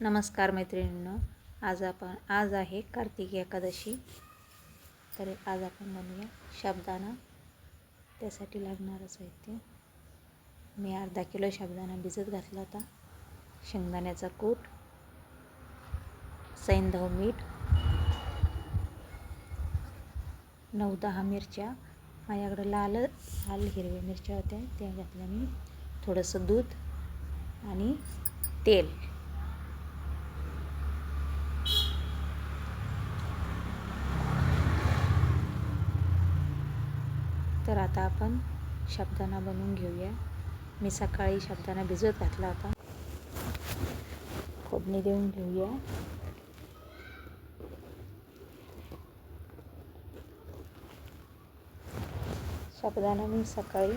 नमस्कार मैत्रिणींनो, आज आहे कार्तिकी एकादशी. तर आज आपण बनवूया साबुदाणा. त्यासाठी लागणारं साहित्य: मी अर्धा किलो साबुदाणा भिजत घातला होता, शेंगदाण्याचा कूट, सैंधव मीठ, 9-10 मिरच्या. माझ्याकडे लाल हिरव्या मिरच्या होत्या, त्या घातल्या मी. थोडंसं दूध आणि तेल. तर आता आपण साबुदाणा बनवून घेऊया. मी सकाळी साबुदाणा भिजत घातला होता. फोडणी देऊन घेऊया. साबुदाणा मी सकाळी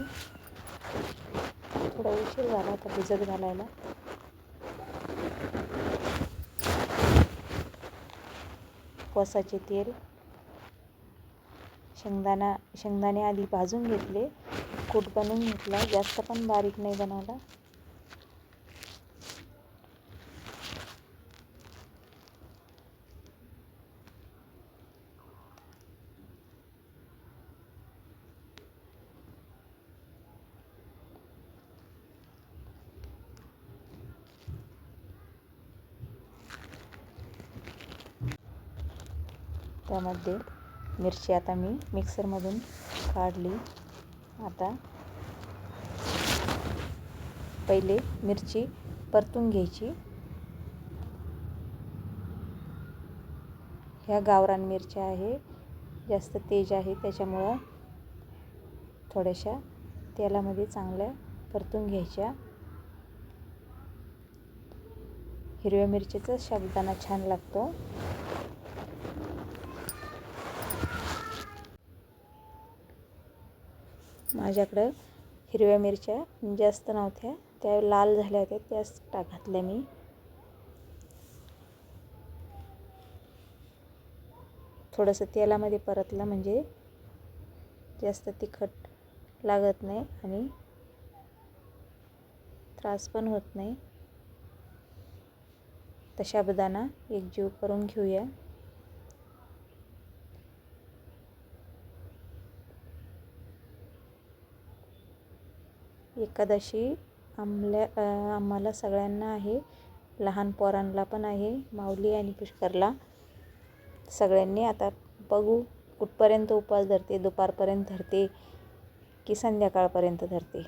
थोडा उशीर झाला होता भिजत घालायला. कोसाचे तेल, शेंगदाणे आधी भाजून घेतले, कूट बनवून घेतला, जास्त पण बारीक नाही बनवला. त्यामध्ये मिरची आता मी मिक्सरमधून काढली. आता पहिले मिरची परतून घ्यायची. ह्या गावरान मिरच्या आहे, जास्त तेज आहे, त्याच्यामुळं थोड्याशा तेलामध्ये चांगल्या परतून घ्यायच्या. हिरव्या मिरचीचा साबुदाणा छान लागतो. माझ्याकडं हिरव्या मिरच्या जास्त नव्हत्या, त्या लाल झाल्या होत्या, त्याच घातल्या मी. थोडंसं तेलामध्ये परतलं म्हणजे जास्त तिखट लागत नाही आणि त्रास पण होत नाही. तर साबुदाणा एकजीव करून घेऊया. एकादशी आम्हाला सगळ्यांना आहे, लहान पोरांना पण आहे, माऊली आणि पुष्करला सगळ्यांनी. आता बघू कुठपर्यंत उपवास धरते, दुपारपर्यंत धरते की संध्याकाळपर्यंत धरते.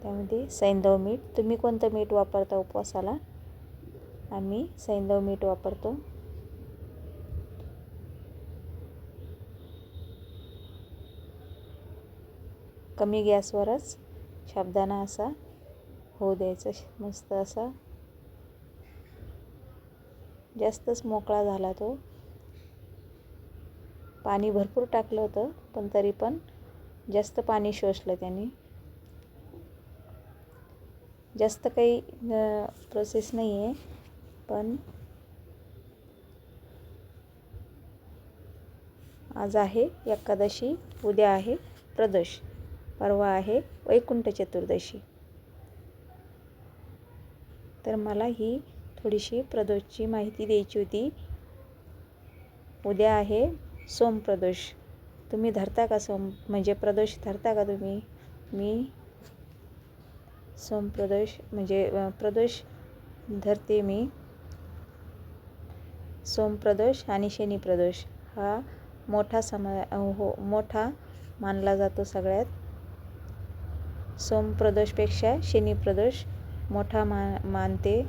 त्यामध्ये सैंधव मीठ, तुम्ही कोणतं मीठ वापरता उपवासाला? आम्ही सैंधव मीठ वापरतो. कमी गॅसवरच साबुदाणा असा होऊ द्यायचा, मस्त असा. जास्तच मोकळा झाला तो. पाणी भरपूर टाकलं होतं, पण तरी पण जास्त पाणी शोषलं त्याने. जास्त काही प्रोसेस नाही आहे, पण आज आहे एकादशी, उद्या आहे प्रदोष, परवा आहे वैकुंठ चतुर्दशी. तर मला ही थोडीशी प्रदोषची माहिती द्यायची होती. उद्या आहे सोमप्रदोष. तुम्ही धरता का म्हणजे प्रदोष धरता का तुम्ही? मी सोमप्रदोष म्हणजे प्रदोष धरते मी. सोमप्रदोष आणि शनीप्रदोष हा मोठा मानला जातो सगळ्यात. सोमप्रदोषपेक्षा शनीप्रदोष मोठा मानते.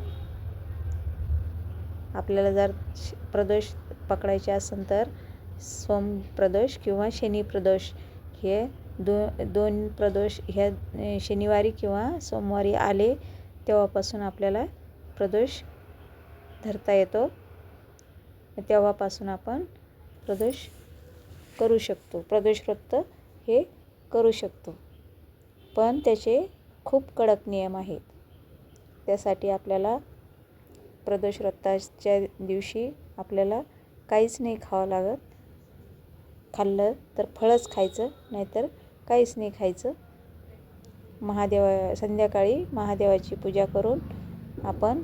आपल्याला जर प्रदोष पकडायचे असेल तर सोमप्रदोष किंवा शनीप्रदोष हे दोन प्रदोष ह्या शनिवारी किंवा सोमवारी आले तेव्हापासून आपल्याला प्रदोष धरता येतो. तेव्हापासून आपण प्रदोष करू शकतो, प्रदोष व्रत हे करू शकतो. पण त्याचे खूप कडक नियम आहेत. त्यासाठी आपल्याला प्रदोष व्रताच्या दिवशी आपल्याला काहीच नाही खावं लागत. खाल्लं तर फळच खायचं, नाहीतर काहीच नाही खायचं. संध्याकाळी महादेवाची पूजा करून आपण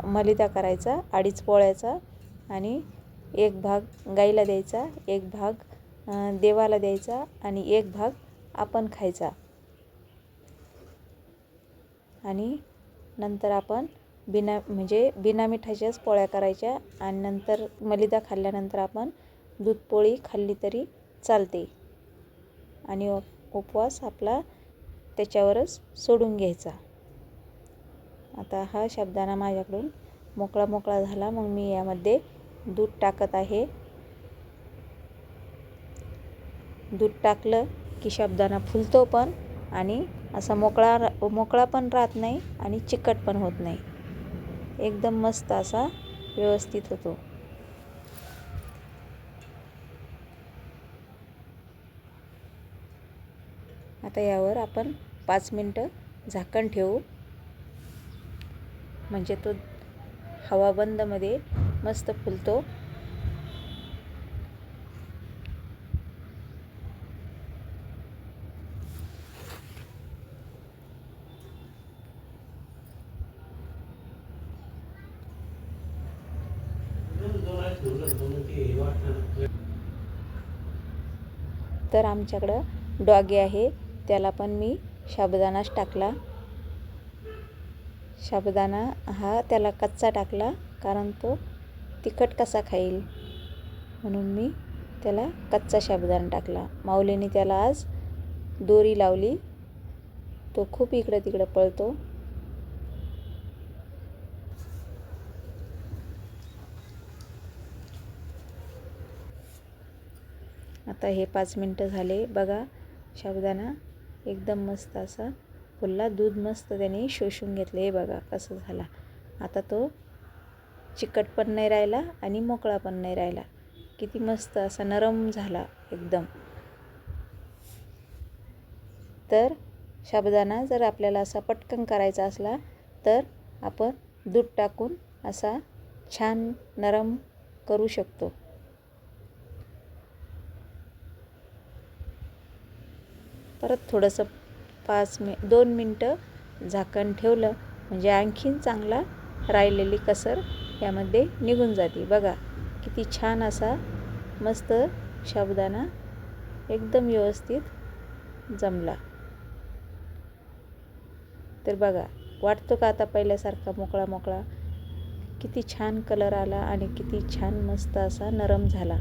मलिदा करायचा 2.5 पोळ्याचा आणि एक भाग गाईला द्यायचा, एक भाग देवाला द्यायचा आणि एक भाग आपण खायचा. आणि नंतर आपण बिना मिठाच्याच पोळ्या करायच्या आणि नंतर मलिदा खाल्ल्यानंतर आपण दूध पोळी खाल्ली तरी चालते आणि उपवास आपला त्याच्यावरच सोडून घ्यायचा. आता हा साबुदाणा माझ्याकडून मोकळा झाला. मग मी यामध्ये दूध टाकत आहे. दूध टाकलं की साबुदाणा फुलतो पण आणि असा मोकळा पण राहत नाही आणि चिकट पण होत नाही. एकदम मस्त असा व्यवस्थित होतो. आता यावर आपण 5 मिनटं झाकण ठेवू, म्हणजे तो हवा बंदमध्ये मस्त फुलतो. तर आमच्याकडं डॉगी आहे, त्याला पण मी साबुदाणाच टाकला. साबुदाणा हा त्याला कच्चा टाकला, कारण तो तिखट कसा खाईल म्हणून मी त्याला कच्चा साबुदाणा टाकला. माऊलीने त्याला आज दोरी लावली, तो खूप इकडं तिकडं पळतो. आता हे 5 मिनटं झाले. बघा साबुदाणा एकदम मस्त असा फुलला. दूध मस्त त्याने शोषून घेतले. हे बघा कसं झाला. आता तो चिकट पण नाही राहिला आणि मोकळा पण नाही राहिला. किती मस्त असा नरम झाला एकदम. तर साबुदाणा जर आपल्याला असा पटकन करायचा असला तर आपण दूध टाकून असा छान नरम करू शकतो. परत थोडंसं 2 मिनटं झाकण ठेवलं म्हणजे आणखीन चांगला राहिलेली कसर यामध्ये निघून जाते. बघा किती छान असा मस्त साबुदाणा एकदम व्यवस्थित जमला. तर बघा वाटतो का आता पहिल्यासारखा मोकळा. किती छान कलर आला आणि किती छान मस्त असा नरम झाला.